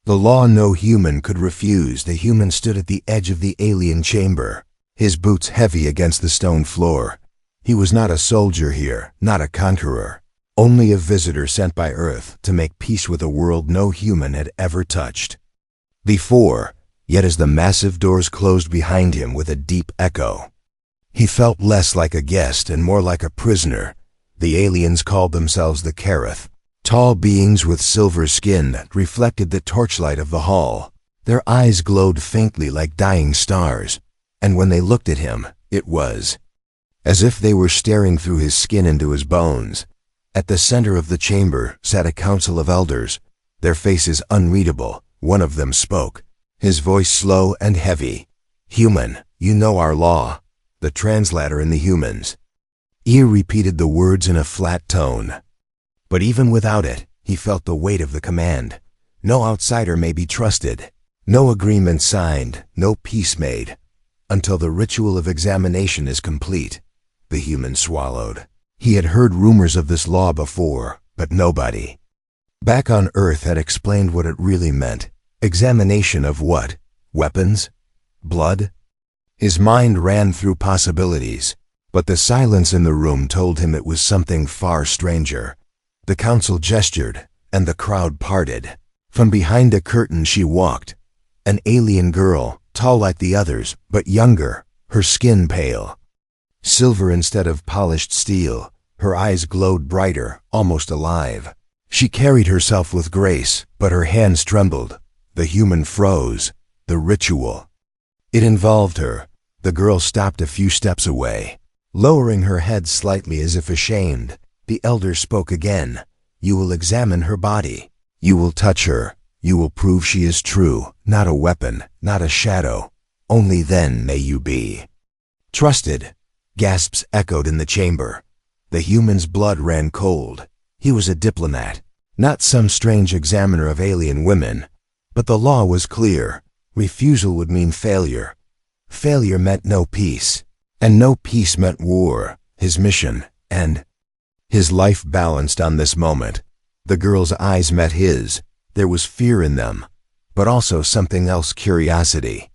The law no human could refuse. The human stood at the edge of the alien chamber, his boots heavy against the stone floor. He was not a soldier here, not a conqueror, only a visitor sent by Earth to make peace with a world no human had ever touched before. Yet as the massive doors closed behind him with a deep echo, he felt less like a guest and more like a prisoner. The aliens called themselves the Karath, tall beings with silver skin that reflected the torchlight of the hall. Their eyes glowed faintly like dying stars, and when they looked at him, it was as if they were staring through his skin into his bones. At the center of the chamber sat a council of elders, their faces unreadable. One of them spoke, his voice slow and heavy. "Human, you know our law." The translator in the human's ear repeated the words in a flat tone. But even without it, he felt the weight of the command. No outsider may be trusted, no agreement signed, no peace made, until the ritual of examination is complete. The human swallowed. He had heard rumors of this law before, but nobody back on Earth had explained what it really meant. Examination of what? Weapons? Blood? His mind ran through possibilities, but the silence in the room told him it was something far stranger. The council gestured, and the crowd parted. From behind a curtain she walked, an alien girl, tall like the others, but younger, her skin pale, silver instead of polished steel. Her eyes glowed brighter, almost alive. She carried herself with grace, but her hands trembled. The human froze. The ritual. It involved her. The girl stopped a few steps away, lowering her head slightly as if ashamed. The elder spoke again. "You will examine her body. You will touch her. You will prove she is true, not a weapon, not a shadow. Only then may you be trusted." Gasps echoed in the chamber. The human's blood ran cold. He was a diplomat, not some strange examiner of alien women. But the law was clear. Refusal would mean failure. Failure meant no peace, and no peace meant war. His mission and his life balanced on this moment. The girl's eyes met his. There was fear in them, but also something else, curiosity.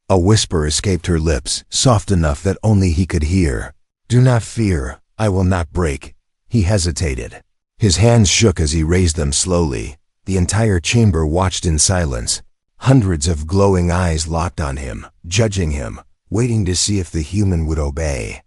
A whisper escaped her lips, soft enough that only he could hear. "Do not fear. I will not break." He hesitated. His hands shook as he raised them slowly. The entire chamber watched in silence. Hundreds of glowing eyes locked on him, judging him, waiting to see if the human would obey.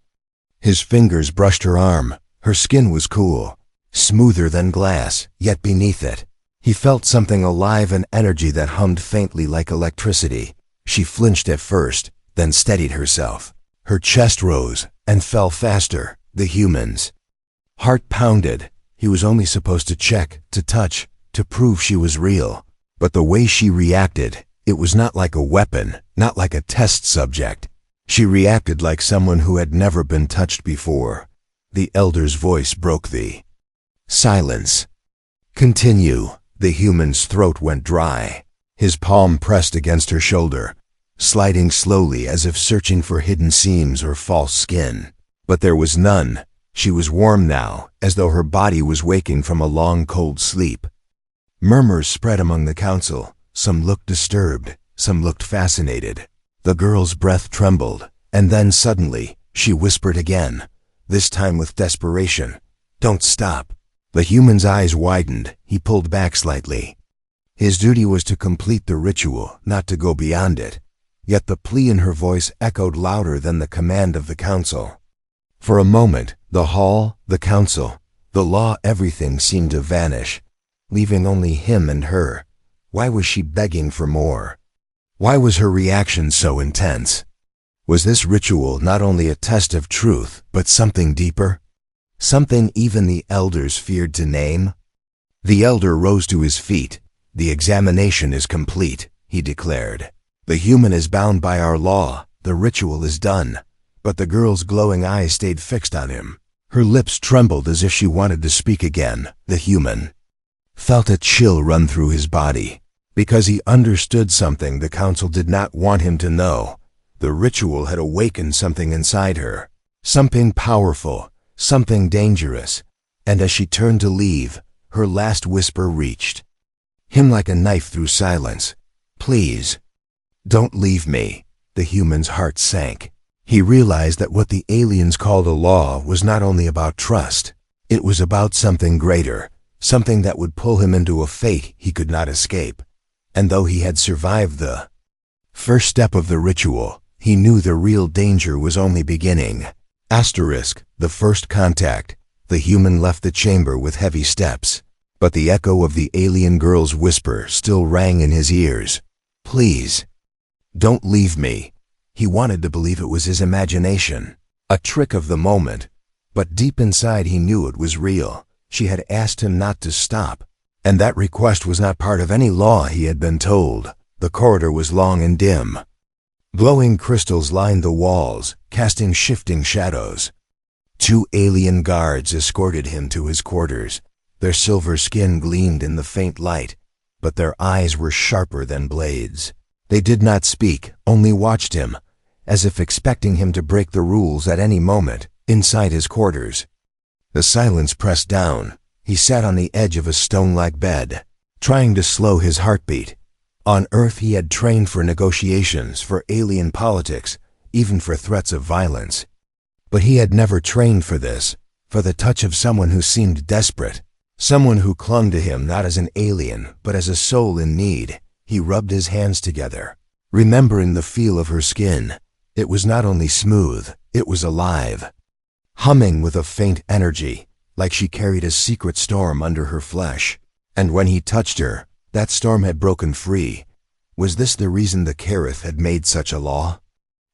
His fingers brushed her arm. Her skin was cool, smoother than glass, yet beneath it, he felt something alive, an energy that hummed faintly like electricity. She flinched at first, then steadied herself. Her chest rose and fell faster. The human's heart pounded. He was only supposed to check, to touch, to prove she was real. But the way she reacted, it was not like a weapon, not like a test subject. She reacted like someone who had never been touched before. The elder's voice broke the silence. "Continue." The human's throat went dry. His palm pressed against her shoulder, sliding slowly as if searching for hidden seams or false skin. But there was none. She was warm now, as though her body was waking from a long cold sleep. Murmurs spread among the council. Some looked disturbed, some looked fascinated. The girl's breath trembled, and then suddenly, she whispered again, this time with desperation, "Don't stop." The human's eyes widened. He pulled back slightly. His duty was to complete the ritual, not to go beyond it. Yet the plea in her voice echoed louder than the command of the council. For a moment, the hall, the council, the law, everything seemed to vanish, leaving only him and her. Why was she begging for more? Why was her reaction so intense? Was this ritual not only a test of truth, but something deeper? Something even the elders feared to name? The elder rose to his feet. "The examination is complete," he declared. "The human is bound by our law. The ritual is done." But the girl's glowing eyes stayed fixed on him. Her lips trembled as if she wanted to speak again. The human felt a chill run through his body, because he understood something the council did not want him to know. The ritual had awakened something inside her, something powerful, something dangerous, and as she turned to leave, her last whisper reached him like a knife through silence. "Please, don't leave me." The human's heart sank. He realized that what the aliens called a law was not only about trust. It was about something greater, something that would pull him into a fate he could not escape. And though he had survived the first step of the ritual, he knew the real danger was only beginning. The first contact. The human left the chamber with heavy steps, but the echo of the alien girl's whisper still rang in his ears. "Please, don't leave me." He wanted to believe it was his imagination, a trick of the moment, but deep inside he knew it was real. She had asked him not to stop, and that request was not part of any law he had been told. The corridor was long and dim. Glowing crystals lined the walls, casting shifting shadows. 2 alien guards escorted him to his quarters. Their silver skin gleamed in the faint light, but their eyes were sharper than blades. They did not speak, only watched him, as if expecting him to break the rules at any moment. Inside his quarters, the silence pressed down. He sat on the edge of a stone-like bed, trying to slow his heartbeat. On Earth he had trained for negotiations, for alien politics, even for threats of violence. But he had never trained for this, for the touch of someone who seemed desperate, someone who clung to him not as an alien, but as a soul in need. He rubbed his hands together, remembering the feel of her skin. It was not only smooth, it was alive, humming with a faint energy, like she carried a secret storm under her flesh. And when he touched her, that storm had broken free. Was this the reason the Kareth had made such a law?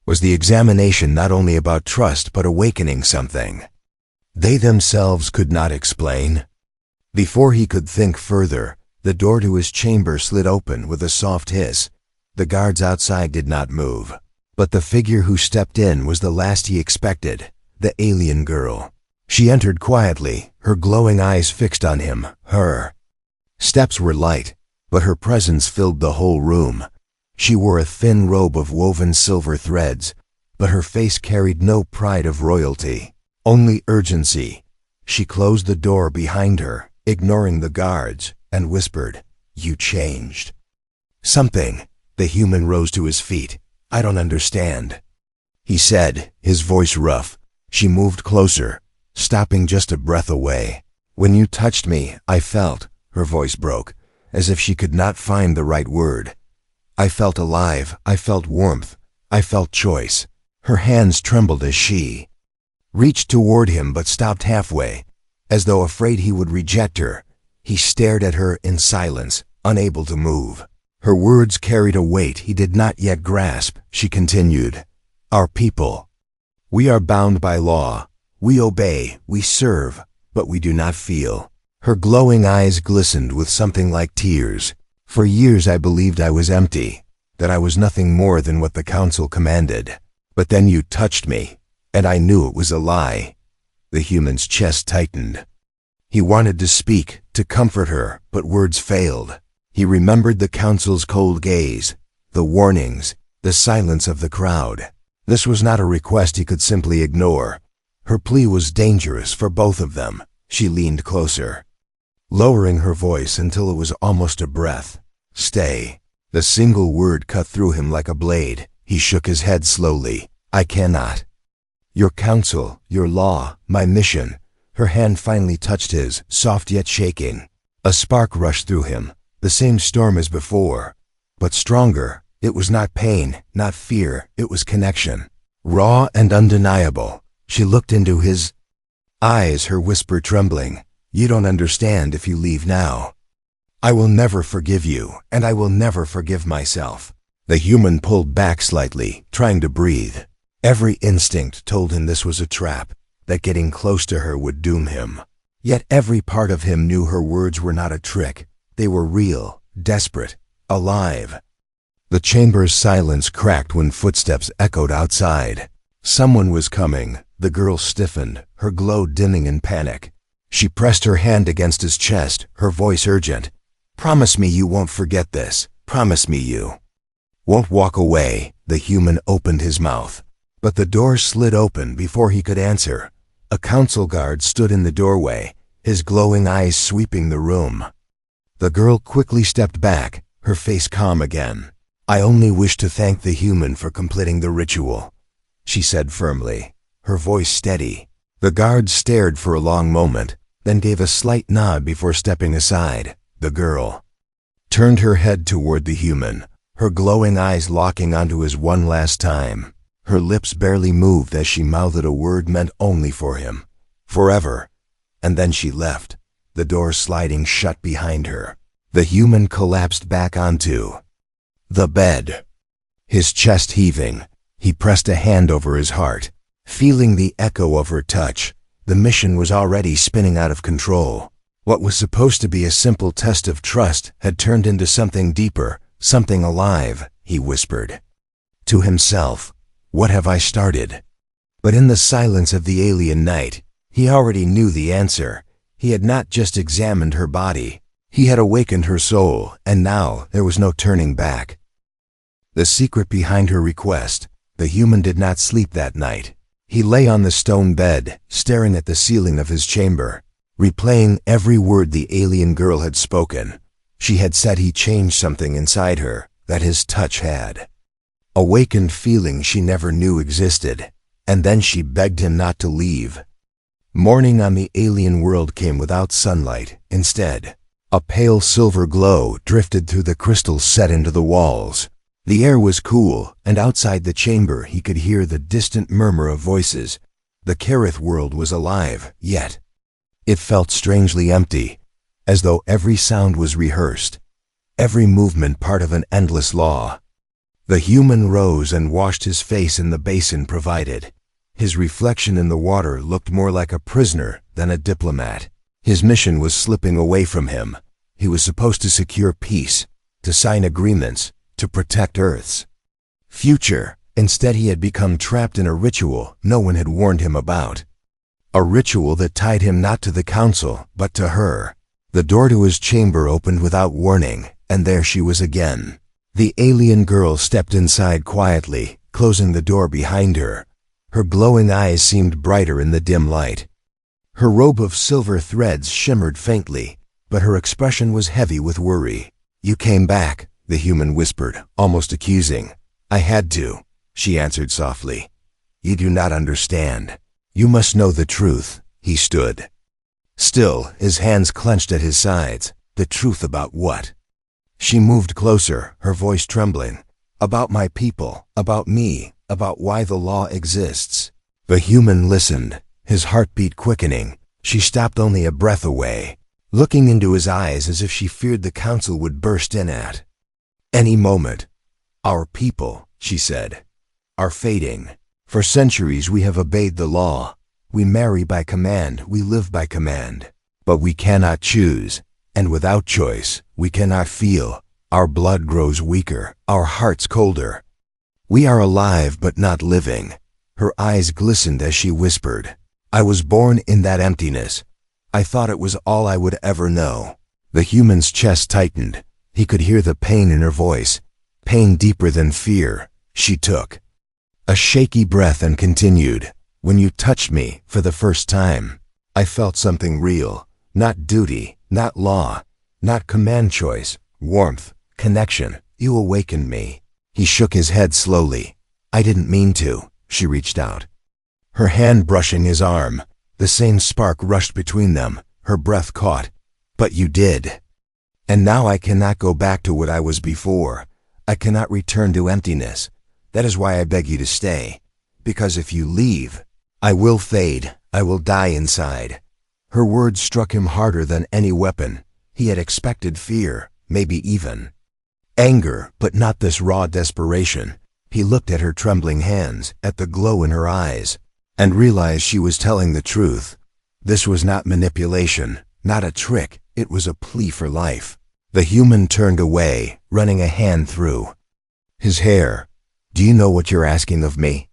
Was the examination not only about trust but awakening something they themselves could not explain? Before he could think further, the door to his chamber slid open with a soft hiss. The guards outside did not move, but the figure who stepped in was the last he expected, the alien girl. She entered quietly, her glowing eyes fixed on him. Her steps were light, but her presence filled the whole room. She wore a thin robe of woven silver threads, but her face carried no pride of royalty, only urgency. She closed the door behind her, ignoring the guards, and whispered, "You changed." "Something." The human rose to his feet. "I don't understand," he said, his voice rough. She moved closer, stopping just a breath away. "When you touched me, I felt," her voice broke, as if she could not find the right word. "I felt alive, I felt warmth, I felt choice." Her hands trembled as she reached toward him but stopped halfway, as though afraid he would reject her. He stared at her in silence, unable to move. Her words carried a weight he did not yet grasp. She continued, "Our people. We are bound by law. We obey, we serve, but we do not feel." Her glowing eyes glistened with something like tears. "For years I believed I was empty, that I was nothing more than what the council commanded. But then you touched me, and I knew it was a lie." The human's chest tightened. He wanted to speak, to comfort her, but words failed. He remembered the council's cold gaze, the warnings, the silence of the crowd. This was not a request he could simply ignore. Her plea was dangerous for both of them. She leaned closer, lowering her voice until it was almost a breath. "Stay." The single word cut through him like a blade. He shook his head slowly. "I cannot. Your council, your law, my mission." Her hand finally touched his, soft yet shaking. A spark rushed through him, the same storm as before, but stronger. It was not pain, not fear, it was connection. Raw and undeniable. She looked into his eyes, her whisper trembling. "You don't understand if you leave now. I will never forgive you, and I will never forgive myself." The human pulled back slightly, trying to breathe. Every instinct told him this was a trap, that getting close to her would doom him. Yet every part of him knew her words were not a trick. They were real, desperate, alive. The chamber's silence cracked when footsteps echoed outside. Someone was coming. The girl stiffened, her glow dimming in panic. She pressed her hand against his chest, her voice urgent. "Promise me you won't forget this. Promise me you won't walk away." The human opened his mouth, but the door slid open before he could answer. A council guard stood in the doorway, his glowing eyes sweeping the room. The girl quickly stepped back, her face calm again. "I only wish to thank the human for completing the ritual," she said firmly, her voice steady. The guard stared for a long moment, then gave a slight nod before stepping aside. The girl turned her head toward the human, her glowing eyes locking onto his one last time. Her lips barely moved as she mouthed a word meant only for him. Forever. And then she left, the door sliding shut behind her. The human collapsed back onto the bed, his chest heaving. He pressed a hand over his heart, feeling the echo of her touch. The mission was already spinning out of control. What was supposed to be a simple test of trust had turned into something deeper, something alive, he whispered to himself. What have I started? But in the silence of the alien night, he already knew the answer. He had not just examined her body, he had awakened her soul, and now there was no turning back. The secret behind her request: the human did not sleep that night. He lay on the stone bed, staring at the ceiling of his chamber, replaying every word the alien girl had spoken. She had said he changed something inside her, that his touch had awakened feelings she never knew existed, and then she begged him not to leave. Morning on the alien world came without sunlight. Instead, a pale silver glow drifted through the crystals set into the walls. The air was cool, and outside the chamber he could hear the distant murmur of voices. The Kareth world was alive, yet it felt strangely empty, as though every sound was rehearsed, every movement part of an endless law. The human rose and washed his face in the basin provided. His reflection in the water looked more like a prisoner than a diplomat. His mission was slipping away from him. He was supposed to secure peace, to sign agreements, to protect Earth's future. Instead, he had become trapped in a ritual no one had warned him about. A ritual that tied him not to the council, but to her. The door to his chamber opened without warning, and there she was again. The alien girl stepped inside quietly, closing the door behind her. Her glowing eyes seemed brighter in the dim light. Her robe of silver threads shimmered faintly, but her expression was heavy with worry. "You came back," the human whispered, almost accusing. "I had to," she answered softly. "You do not understand. You must know the truth." He stood still, his hands clenched at his sides. The truth about what? She moved closer, her voice trembling. "About my people, about me, about why the law exists." The human listened, his heartbeat quickening. She stopped only a breath away, looking into his eyes as if she feared the council would burst in at any moment. "Our people," she said, "are fading. For centuries we have obeyed the law. We marry by command, we live by command. But we cannot choose, and without choice, we cannot feel. Our blood grows weaker, our hearts colder. We are alive but not living." Her eyes glistened as she whispered, "I was born in that emptiness. I thought it was all I would ever know." The human's chest tightened. He could hear the pain in her voice, pain deeper than fear. She took a shaky breath and continued, "When you touched me for the first time, I felt something real. Not duty, not law, not command choice. Warmth, connection. You awakened me." He shook his head slowly. "I didn't mean to." She reached out, her hand brushing his arm. The same spark rushed between them, her breath caught. "But you did. And now I cannot go back to what I was before. I cannot return to emptiness. That is why I beg you to stay. Because if you leave, I will fade. I will die inside." Her words struck him harder than any weapon. He had expected fear, maybe even anger, but not this raw desperation. He looked at her trembling hands, at the glow in her eyes, and realized she was telling the truth. This was not manipulation, not a trick. It was a plea for life. The human turned away, running a hand through his hair. "Do you know what you're asking of me?"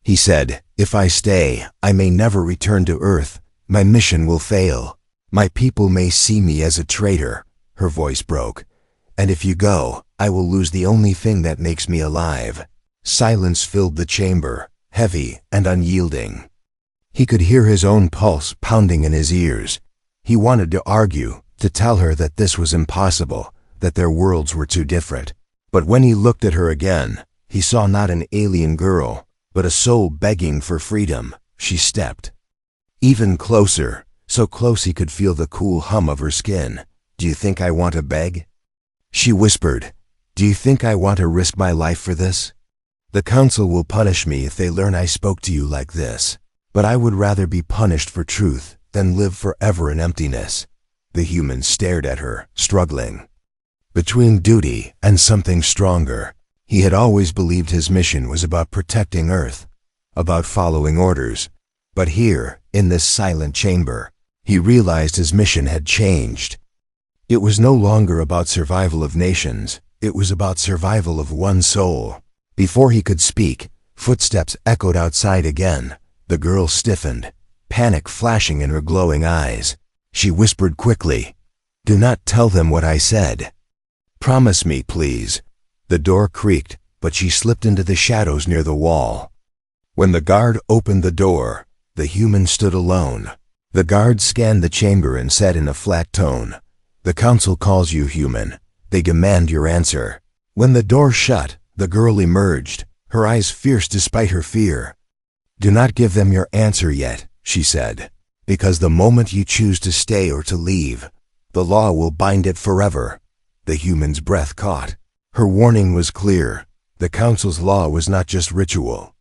he said. "If I stay, I may never return to Earth. My mission will fail. My people may see me as a traitor." Her voice broke. "And if you go, I will lose the only thing that makes me alive." Silence filled the chamber, heavy and unyielding. He could hear his own pulse pounding in his ears. He wanted to argue, to tell her that this was impossible, that their worlds were too different. But when he looked at her again, he saw not an alien girl, but a soul begging for freedom. She stepped even closer, so close he could feel the cool hum of her skin. "Do you think I want to beg?" she whispered. "Do you think I want to risk my life for this? The council will punish me if they learn I spoke to you like this. But I would rather be punished for truth than live forever in emptiness." The human stared at her, struggling between duty and something stronger. He had always believed his mission was about protecting Earth, about following orders. But here, in this silent chamber, he realized his mission had changed. It was no longer about survival of nations, it was about survival of one soul. Before he could speak, footsteps echoed outside again. The girl stiffened, panic flashing in her glowing eyes. She whispered quickly, "Do not tell them what I said. Promise me, please." The door creaked, but she slipped into the shadows near the wall. When the guard opened the door, the human stood alone. The guard scanned the chamber and said in a flat tone, "The council calls you, human. They demand your answer." When the door shut, the girl emerged, her eyes fierce despite her fear. "Do not give them your answer yet," she said, "because the moment you choose to stay or to leave, the law will bind it forever." The human's breath caught. Her warning was clear. The council's law was not just ritual.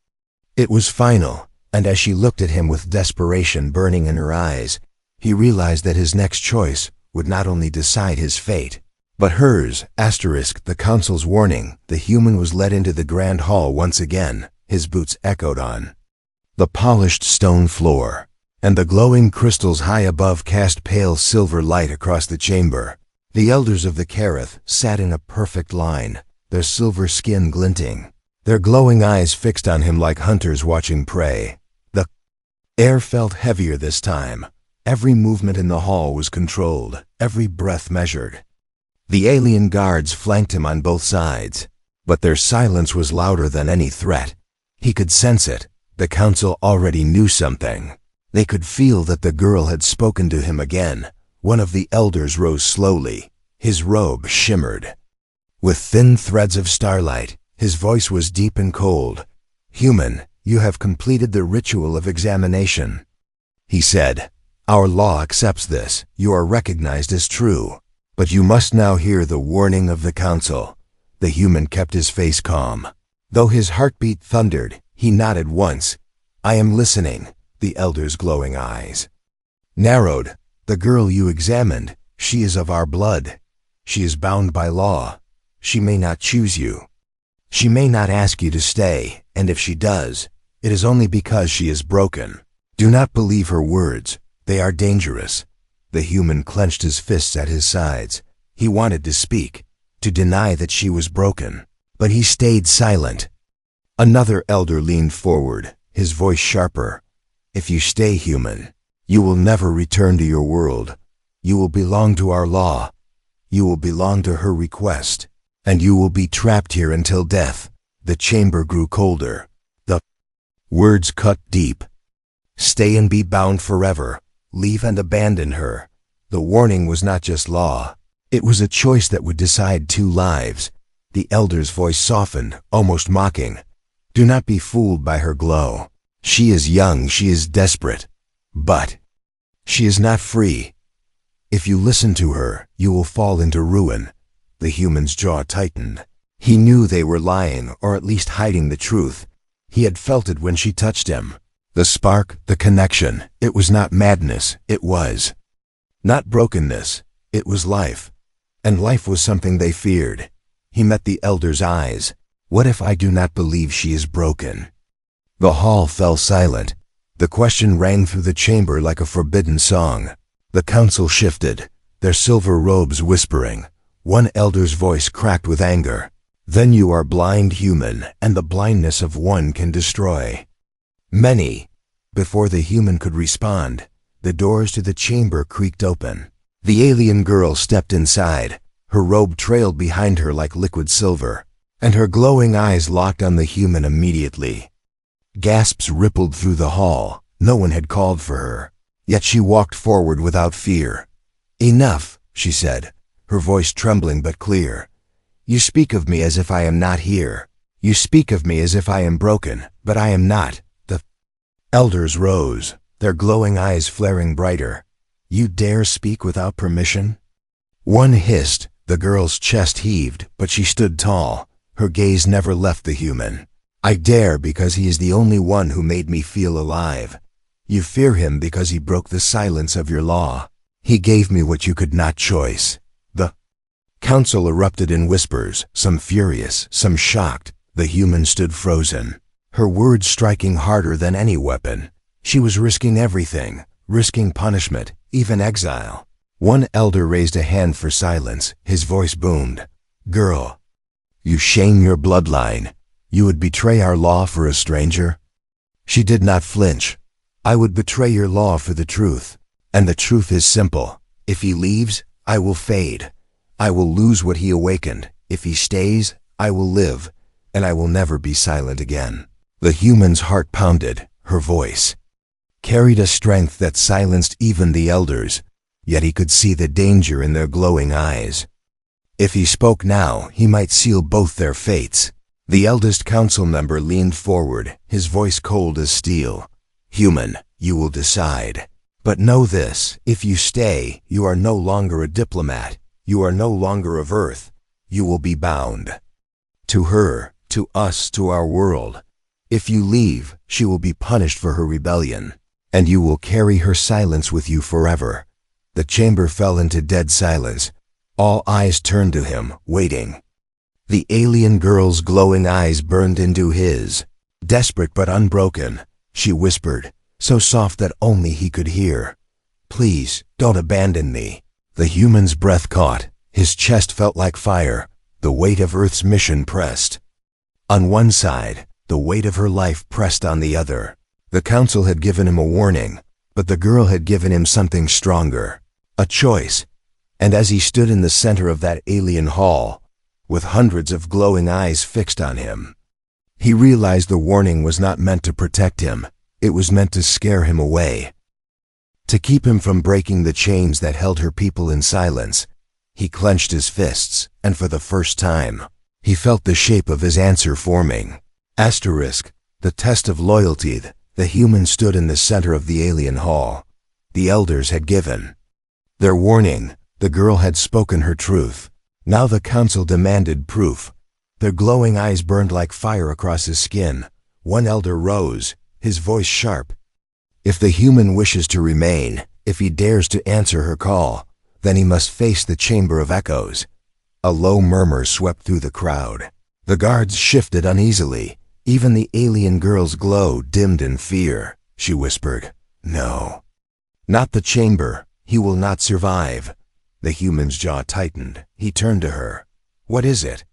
It was final, and as she looked at him with desperation burning in her eyes, he realized that his next choice would not only decide his fate, but hers. The council's warning. The human was led into the grand hall once again, his boots echoed on the polished stone floor, and the glowing crystals high above cast pale silver light across the chamber. The elders of the Kareth sat in a perfect line, their silver skin glinting, their glowing eyes fixed on him like hunters watching prey. The air felt heavier this time. Every movement in the hall was controlled, every breath measured. The alien guards flanked him on both sides, but their silence was louder than any threat. He could sense it. The council already knew something. They could feel that the girl had spoken to him again. One of the elders rose slowly. His robe shimmered with thin threads of starlight. His voice was deep and cold. "Human, you have completed the ritual of examination," he said. "Our law accepts this. You are recognized as true. But you must now hear the warning of the council." The human kept his face calm. Though his heartbeat thundered, he nodded once. "I am listening." The elder's glowing eyes narrowed. "The girl you examined, she is of our blood. She is bound by law. She may not choose you. She may not ask you to stay, and if she does, it is only because she is broken. Do not believe her words. They are dangerous." The human clenched his fists at his sides. He wanted to speak, to deny that she was broken, but he stayed silent. Another elder leaned forward, his voice sharper. "If you stay human, you will never return to your world. You will belong to our law. You will belong to her request, and you will be trapped here until death." The chamber grew colder. The words cut deep. "Stay and be bound forever. Leave and abandon her." The warning was not just law. It was a choice that would decide 2 lives. The elder's voice softened, almost mocking. "Do not be fooled by her glow. She is young, she is desperate, but she is not free. If you listen to her, you will fall into ruin." The human's jaw tightened. He knew they were lying, or at least hiding the truth. He had felt it when she touched him. The spark, the connection. It was not madness, it was not brokenness, it was life. And life was something they feared. He met the elder's eyes. "What if I do not believe she is broken?" The hall fell silent. The question rang through the chamber like a forbidden song. The council shifted, their silver robes whispering. One elder's voice cracked with anger. "Then you are blind, human, and the blindness of one can destroy many." Before the human could respond, the doors to the chamber creaked open. The alien girl stepped inside. Her robe trailed behind her like liquid silver, and her glowing eyes locked on the human immediately. Gasps rippled through the hall. No one had called for her, yet she walked forward without fear. "Enough," she said, her voice trembling but clear. You speak of me as if I am not here. You speak of me as if I am broken, but I am not. The elders rose, their glowing eyes flaring brighter. You dare speak without permission? One hissed, the girl's chest heaved, but she stood tall. Her gaze never left the human. I dare because he is the only one who made me feel alive. You fear him because he broke the silence of your law. He gave me what you could not choice. The council erupted in whispers, some furious, some shocked. The human stood frozen, her words striking harder than any weapon. She was risking everything, risking punishment, even exile. One elder raised a hand for silence. His voice boomed. Girl, you shame your bloodline. You would betray our law for a stranger? She did not flinch. I would betray your law for the truth. And the truth is simple. If he leaves, I will fade. I will lose what he awakened. If he stays, I will live. And I will never be silent again. The human's heart pounded. Her voice carried a strength that silenced even the elders, yet he could see the danger in their glowing eyes. If he spoke now, he might seal both their fates. The eldest council member leaned forward, his voice cold as steel. Human, you will decide. But know this, if you stay, you are no longer a diplomat. You are no longer of Earth. You will be bound. To her, to us, to our world. If you leave, she will be punished for her rebellion, and you will carry her silence with you forever. The chamber fell into dead silence. All eyes turned to him, waiting. The alien girl's glowing eyes burned into his. Desperate but unbroken, she whispered, so soft that only he could hear. Please, don't abandon me. The human's breath caught. His chest felt like fire. The weight of Earth's mission pressed. On one side, the weight of her life pressed on the other. The council had given him a warning, but the girl had given him something stronger. A choice. And as he stood in the center of that alien hall, with hundreds of glowing eyes fixed on him, he realized the warning was not meant to protect him. It was meant to scare him away. To keep him from breaking the chains that held her people in silence. He clenched his fists, and for the first time, he felt the shape of his answer forming. Asterisk, the test of loyalty. The human stood in the center of the alien hall. The elders had given their warning. The girl had spoken her truth. Now the council demanded proof. Their glowing eyes burned like fire across his skin. One elder rose, his voice sharp. If the human wishes to remain, if he dares to answer her call, then he must face the chamber of echoes. A low murmur swept through the crowd. The guards shifted uneasily. Even the alien girl's glow dimmed in fear. She whispered, No. Not the chamber. He will not survive. The human's jaw tightened. He turned to her. What is it?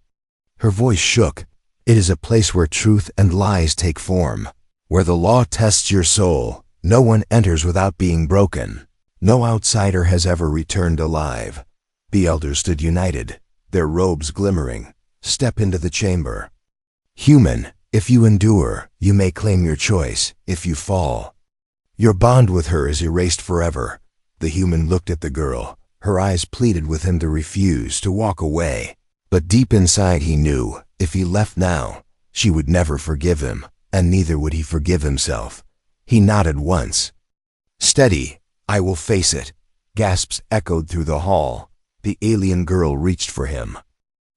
Her voice shook. It is a place where truth and lies take form. Where the law tests your soul. No one enters without being broken. No outsider has ever returned alive. The elders stood united, their robes glimmering. Step into the chamber. Human, if you endure, you may claim your choice. If you fall, your bond with her is erased forever. The human looked at the girl. Her eyes pleaded with him to refuse, to walk away. But deep inside he knew, if he left now, she would never forgive him, and neither would he forgive himself. He nodded once. Steady, I will face it. Gasps echoed through the hall. The alien girl reached for him,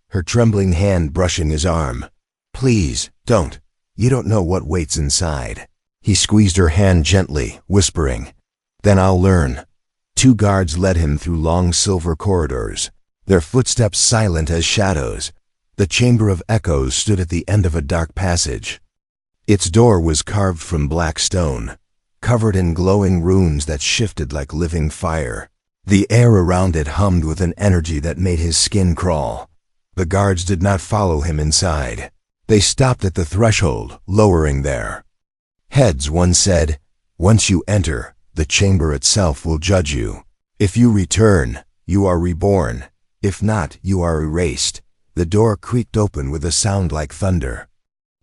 her trembling hand brushing his arm. Please, don't. You don't know what waits inside. He squeezed her hand gently, whispering, Then I'll learn. 2 guards led him through long silver corridors, their footsteps silent as shadows. The chamber of echoes stood at the end of a dark passage. Its door was carved from black stone, covered in glowing runes that shifted like living fire. The air around it hummed with an energy that made his skin crawl. The guards did not follow him inside. They stopped at the threshold, lowering their heads. One said, Once you enter, the chamber itself will judge you. If you return, you are reborn. If not, you are erased. The door creaked open with a sound like thunder.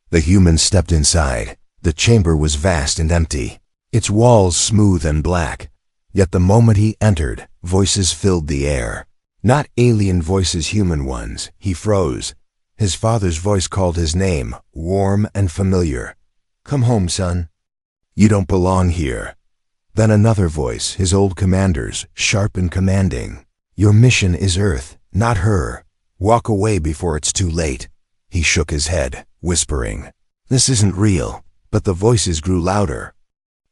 The human stepped inside. The chamber was vast and empty, its walls smooth and black. Yet the moment he entered, voices filled the air. Not alien voices, human ones. He froze. His father's voice called his name, warm and familiar. "Come home, son. You don't belong here." Then another voice, his old commander's, sharp and commanding. "Your mission is Earth, not her. Walk away before it's too late." He shook his head, whispering, "This isn't real." But the voices grew louder.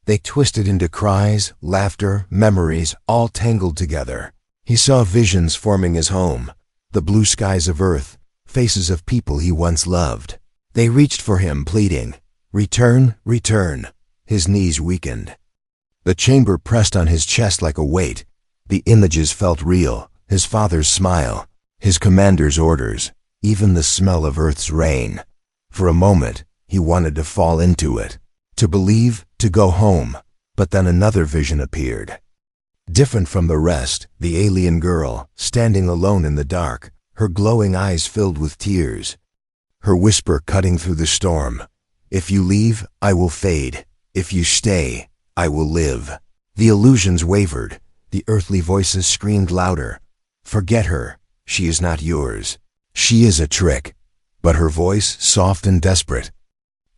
They twisted into cries, laughter, memories, all tangled together. He saw visions forming his home, the blue skies of Earth, faces of people he once loved. They reached for him, pleading, "Return, return." His knees weakened. The chamber pressed on his chest like a weight. The images felt real, his father's smile, his commander's orders, even the smell of Earth's rain. For a moment, he wanted to fall into it, to believe, to go home. But then another vision appeared. Different from the rest, the alien girl, standing alone in the dark, her glowing eyes filled with tears. Her whisper cutting through the storm, "If you leave, I will fade. If you stay, I will live." The illusions wavered. The earthly voices screamed louder. "Forget her. She is not yours. She is a trick." But her voice, soft and desperate,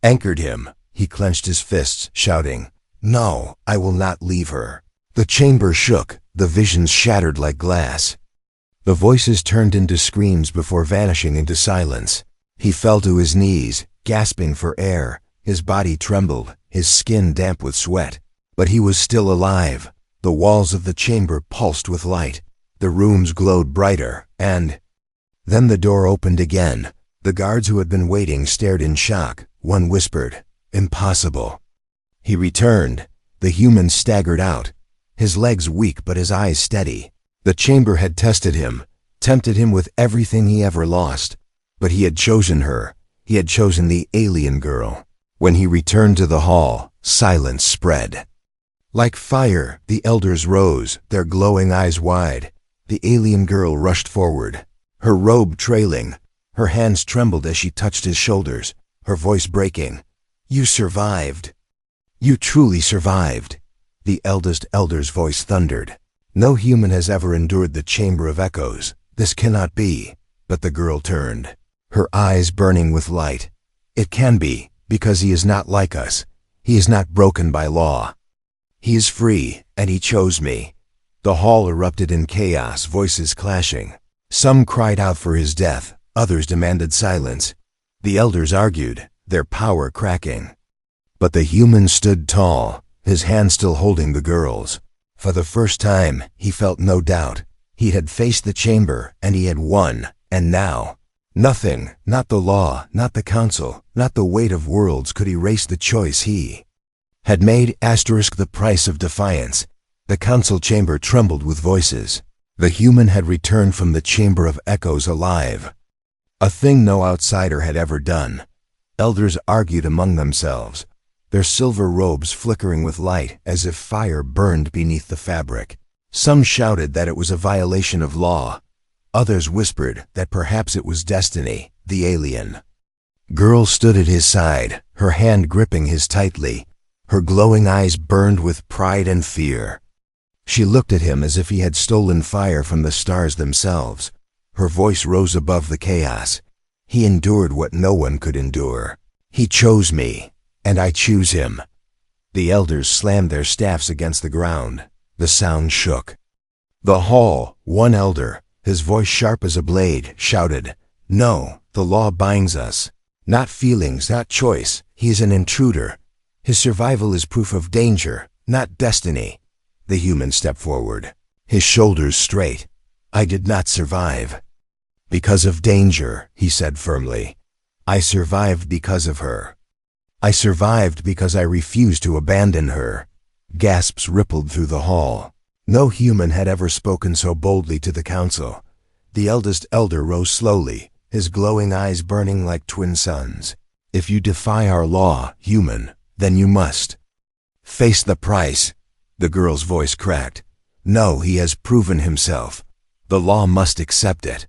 anchored him. He clenched his fists, shouting, "No, I will not leave her." The chamber shook, the visions shattered like glass. The voices turned into screams before vanishing into silence. He fell to his knees, gasping for air. His body trembled, his skin damp with sweat. But he was still alive. The walls of the chamber pulsed with light. The rooms glowed brighter, and then the door opened again. The guards who had been waiting stared in shock. One whispered, "Impossible." He returned. The human staggered out, his legs weak but his eyes steady. The chamber had tested him, tempted him with everything he ever lost. But he had chosen her. He had chosen the alien girl. When he returned to the hall, silence spread. Like fire, the elders rose, their glowing eyes wide. The alien girl rushed forward, her robe trailing. Her hands trembled as she touched his shoulders, her voice breaking. "You survived. You truly survived." The eldest elder's voice thundered. "No human has ever endured the chamber of echoes. This cannot be." But the girl turned, her eyes burning with light. "It can be, because he is not like us. He is not broken by law. He is free, and he chose me." The hall erupted in chaos, voices clashing. Some cried out for his death, others demanded silence. The elders argued, their power cracking. But the human stood tall, his hand still holding the girl's. For the first time, he felt no doubt. He had faced the chamber, and he had won. And now, nothing, not the law, not the council, not the weight of worlds could erase the choice he had made. The price of defiance. The council chamber trembled with voices. The human had returned from the chamber of echoes alive. A thing no outsider had ever done. Elders argued among themselves, their silver robes flickering with light as if fire burned beneath the fabric. Some shouted that it was a violation of law. Others whispered that perhaps it was destiny, the alien. Girl stood at his side, her hand gripping his tightly. Her glowing eyes burned with pride and fear. She looked at him as if he had stolen fire from the stars themselves. Her voice rose above the chaos. "He endured what no one could endure. He chose me, and I choose him." The elders slammed their staffs against the ground. The sound shook. The hall, one elder, his voice sharp as a blade, shouted, "No, the law binds us. Not feelings, not choice. He is an intruder. His survival is proof of danger, not destiny." The human stepped forward, his shoulders straight. "I did not survive because of danger," he said firmly. "I survived because of her. I survived because I refused to abandon her." Gasps rippled through the hall. No human had ever spoken so boldly to the council. The eldest elder rose slowly, his glowing eyes burning like twin suns. "If you defy our law, human, then you must face the price." The girl's voice cracked. "No, he has proven himself. The law must accept it."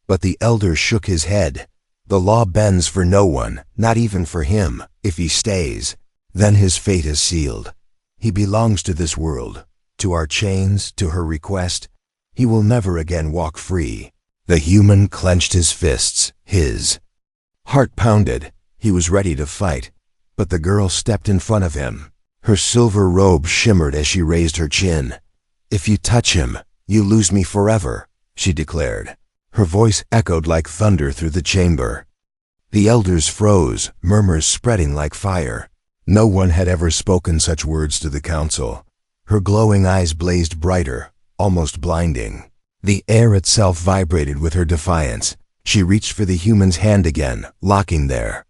But the elder shook his head. "The law bends for no one, not even for him. If he stays, then his fate is sealed. He belongs to this world, to our chains, to her request. He will never again walk free. The human clenched his fists. His heart pounded. He was ready to fight. But the girl stepped in front of him. Her silver robe shimmered as she raised her chin. "If you touch him, you lose me forever," she declared. Her voice echoed like thunder through the chamber. The elders froze, murmurs spreading like fire. No one had ever spoken such words to the council. Her glowing eyes blazed brighter, almost blinding. The air itself vibrated with her defiance. She reached for the human's hand again, locking their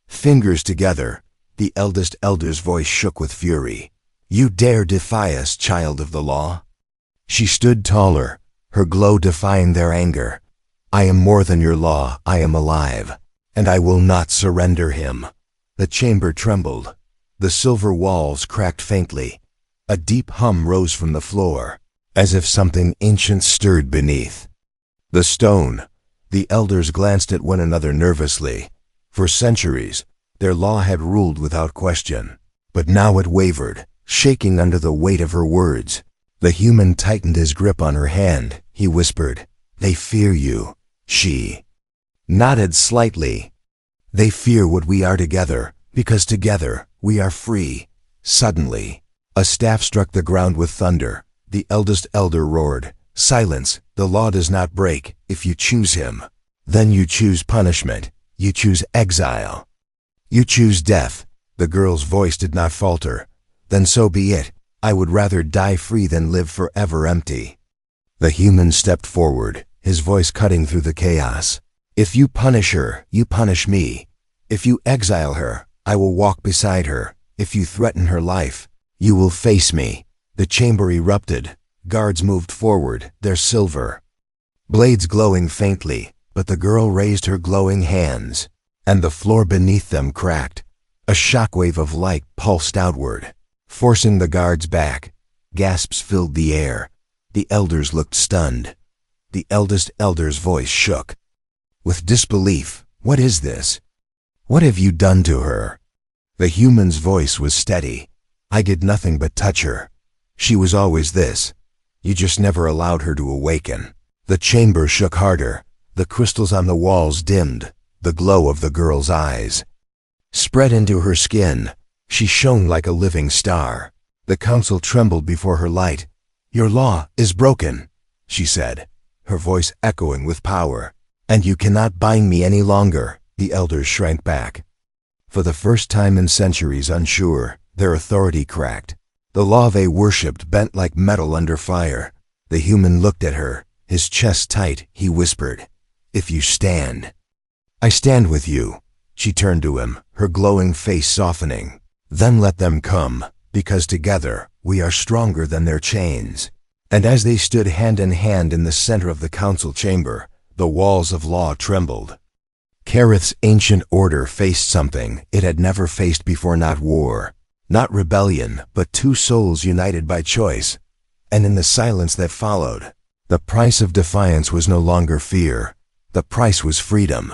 fingers together. The eldest elder's voice shook with fury. "You dare defy us, child of the law?" She stood taller, her glow defying their anger. "I am more than your law. I am alive, and I will not surrender him." The chamber trembled. The silver walls cracked faintly. A deep hum rose from the floor, as if something ancient stirred beneath. The stone. The elders glanced at one another nervously. For centuries, their law had ruled without question. But now it wavered, shaking under the weight of her words. The human tightened his grip on her hand. He whispered, "They fear you." She nodded slightly. "They fear what we are together, because together we are free." Suddenly, a staff struck the ground with thunder. The eldest elder roared, "Silence! The law does not break. If you choose him, then you choose punishment. You choose exile. You choose death." The girl's voice did not falter. "Then so be it. I would rather die free than live forever empty." The human stepped forward, his voice cutting through the chaos. "If you punish her, you punish me. If you exile her, I will walk beside her. If you threaten her life, you will face me." The chamber erupted. Guards moved forward, their silver blades glowing faintly, but the girl raised her glowing hands, and the floor beneath them cracked. A shockwave of light pulsed outward, forcing the guards back. Gasps filled the air. The elders looked stunned. The eldest elder's voice shook with disbelief. "What is this? What have you done to her?" The human's voice was steady. "I did nothing but touch her. She was always this. You just never allowed her to awaken." The chamber shook harder. The crystals on the walls dimmed. The glow of the girl's eyes spread into her skin. She shone like a living star. The council trembled before her light. "Your law is broken," she said, her voice echoing with power. "And you cannot bind me any longer." The elders shrank back. For the first time in centuries, unsure, their authority cracked. The law they worshipped bent like metal under fire. The human looked at her, his chest tight. He whispered, "If you stand, I stand with you." She turned to him, her glowing face softening. "Then let them come, because together we are stronger than their chains." And as they stood hand in hand in the center of the council chamber, the walls of law trembled. Kareth's ancient order faced something it had never faced before, not war, not rebellion, but two souls united by choice. And in the silence that followed, the price of defiance was no longer fear. The price was freedom.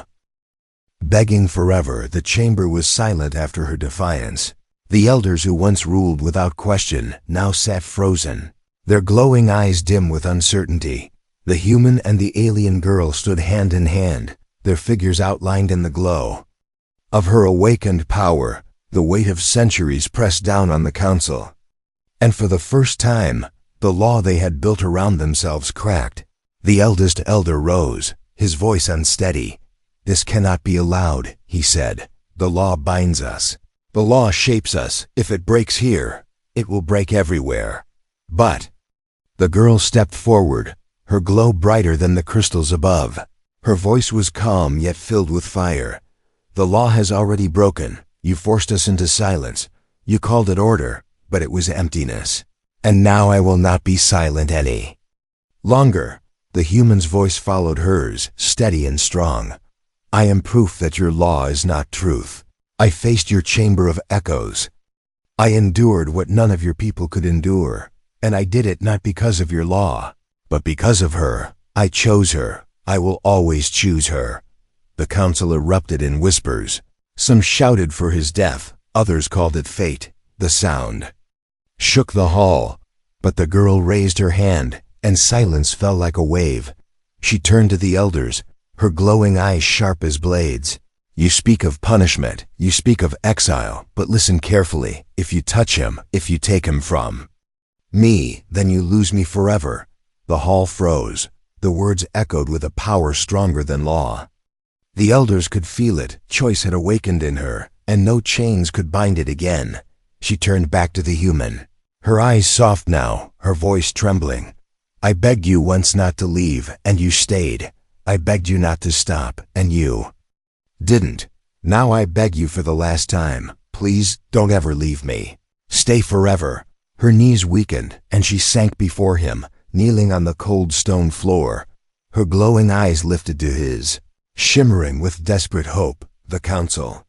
Begging forever, the chamber was silent after her defiance. The elders who once ruled without question now sat frozen, their glowing eyes dim with uncertainty. The human and the alien girl stood hand in hand, their figures outlined in the glow of her awakened power. The weight of centuries pressed down on the council. And for the first time, the law they had built around themselves cracked. The eldest elder rose, his voice unsteady. "This cannot be allowed," he said. "The law binds us. The law shapes us. If it breaks here, it will break everywhere." "But—" The girl stepped forward, her glow brighter than the crystals above. Her voice was calm yet filled with fire. "The law has already broken. You forced us into silence. You called it order, but it was emptiness. And now I will not be silent any longer." The human's voice followed hers, steady and strong. "I am proof that your law is not truth. I faced your chamber of echoes. I endured what none of your people could endure. And I did it not because of your law, but because of her. I chose her. I will always choose her." The council erupted in whispers. Some shouted for his death, others called it fate. The sound shook the hall, but the girl raised her hand. and silence fell like a wave. She turned to the elders, her glowing eyes sharp as blades. You speak of punishment, you speak of exile, but listen carefully. If you touch him, if you take him from me, then you lose me forever. The hall froze. The words echoed with a power stronger than law. The elders could feel it. Choice had awakened in her, and no chains could bind it again. She turned back to the human, her eyes soft now, her voice trembling. I begged you once not to leave, and you stayed. I begged you not to stop, and you didn't. Now I beg you for the last time. Please, don't ever leave me. Stay forever. Her knees weakened, and she sank before him, kneeling on the cold stone floor. Her glowing eyes lifted to his, shimmering with desperate hope. The council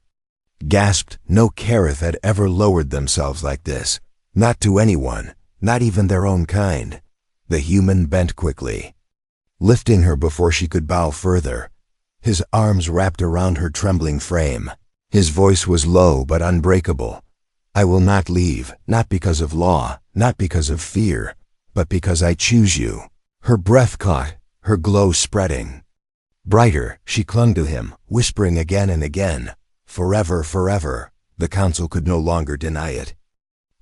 gasped. No Kareth had ever lowered themselves like this. Not to anyone, not even their own kind. The human bent quickly, lifting her before she could bow further. His arms wrapped around her trembling frame. His voice was low but unbreakable. I will not leave, not because of law, not because of fear, but because I choose you. Her breath caught, her glow spreading brighter. She clung to him, whispering again and again, forever, forever. The council could no longer deny it.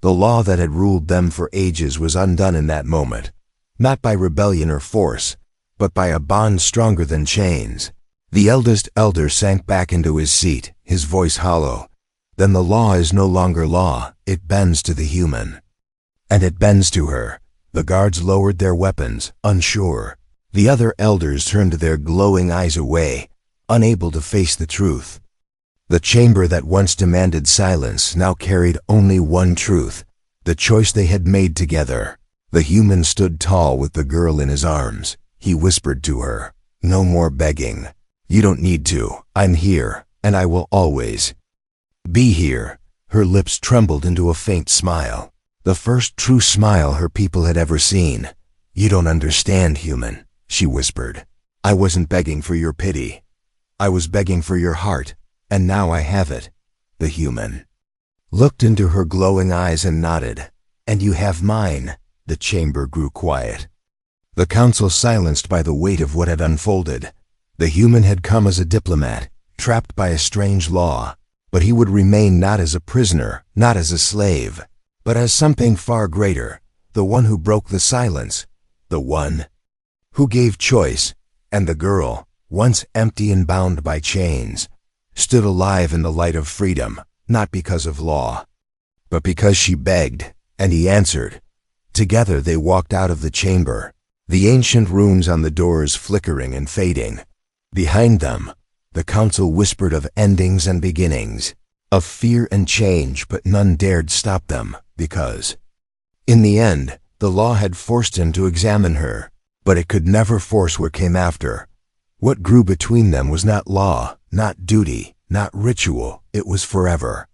The law that had ruled them for ages was undone in that moment, not by rebellion or force, but by a bond stronger than chains. The eldest elder sank back into his seat, his voice hollow. Then the law is no longer law, it bends to the human. And it bends to her. The guards lowered their weapons, unsure. The other elders turned their glowing eyes away, unable to face the truth. The chamber that once demanded silence now carried only one truth, the choice they had made together. The human stood tall with the girl in his arms. He whispered to her, no more begging. You don't need to. I'm here, and I will always be here. Her lips trembled into a faint smile, the first true smile her people had ever seen. You don't understand, human, she whispered. I wasn't begging for your pity. I was begging for your heart, and now I have it. The human looked into her glowing eyes and nodded. And you have mine. The chamber grew quiet, the council silenced by the weight of what had unfolded. The human had come as a diplomat, trapped by a strange law, but he would remain not as a prisoner, not as a slave, but as something far greater, the one who broke the silence, the one who gave choice. And the girl, once empty and bound by chains, stood alive in the light of freedom, not because of law, but because she begged, and he answered. Together they walked out of the chamber, the ancient runes on the doors flickering and fading. Behind them, the council whispered of endings and beginnings, of fear and change, but none dared stop them, because, in the end, the law had forced him to examine her, but it could never force what came after. What grew between them was not law, not duty, not ritual, it was forever.